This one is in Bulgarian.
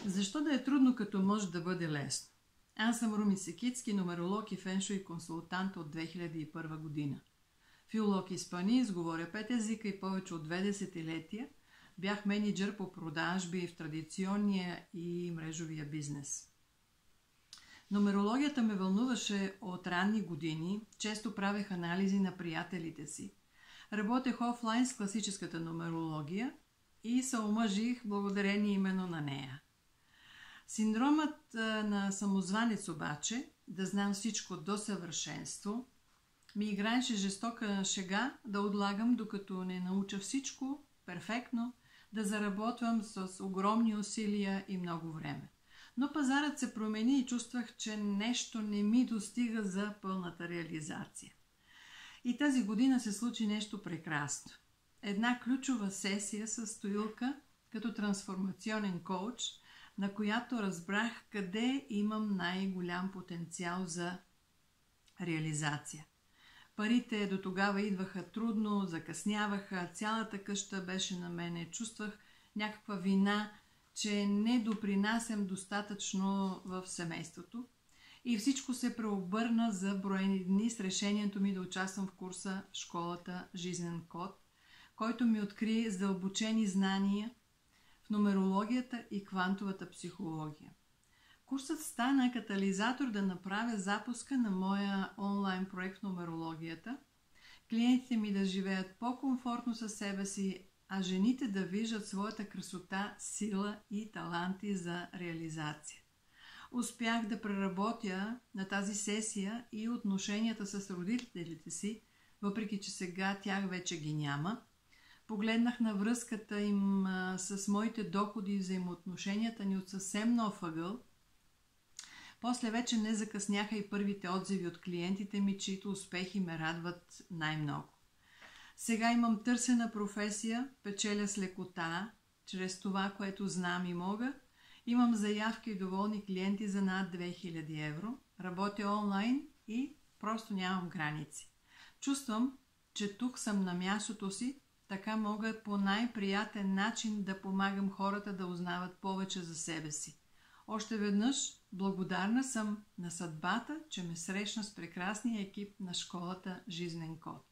Защо да е трудно, като може да бъде лесно? Аз съм Руми Секицки, нумеролог и феншуй консултант от 2001 година. Филолог испанист, говоря 5 езика и повече от 2 десетилетия. Бях мениджър по продажби в традиционния и мрежовия бизнес. Нумерологията ме вълнуваше от ранни години, често правех анализи на приятелите си. Работех офлайн с класическата нумерология и се омъжих благодарение именно на нея. Синдромът на самозванец обаче, да знам всичко до съвършенство, ми играеше жестока шега да отлагам, докато не науча всичко перфектно, да заработвам с огромни усилия и много време. Но пазарът се промени и чувствах, че нещо не ми достига за пълната реализация. И тази година се случи нещо прекрасно. Една ключова сесия с Стоилка като трансформационен коуч, на която разбрах къде имам най-голям потенциал за реализация. Парите до тогава идваха трудно, закъсняваха, цялата къща беше на мене, чувствах някаква вина, че не допринасям достатъчно в семейството. И всичко се преобърна за броени дни с решението ми да участвам в курса в школата Жизнен код, който ми откри задълбочени знания в нумерологията и квантовата психология. Курсът стана катализатор да направя запуска на моя онлайн проект в нумерологията, клиентите ми да живеят по-комфортно със себе си, а жените да виждат своята красота, сила и таланти за реализация. Успях да преработя на тази сесия и отношенията с родителите си, въпреки че сега тях вече ги няма. Погледнах на връзката им с моите доходи и взаимоотношенията ни от съвсем нов ъгъл. После вече не закъсняха и първите отзиви от клиентите ми, чието успехи ме радват най-много. Сега имам търсена професия, печеля с лекота, чрез това, което знам и мога. Имам заявки и доволни клиенти за над 2000 евро. Работя онлайн и просто нямам граници. Чувствам, че тук съм на мястото си, така мога по най-приятен начин да помагам хората да узнават повече за себе си. Още веднъж благодарна съм на съдбата, че ме срещна с прекрасния екип на школата Жизнен код.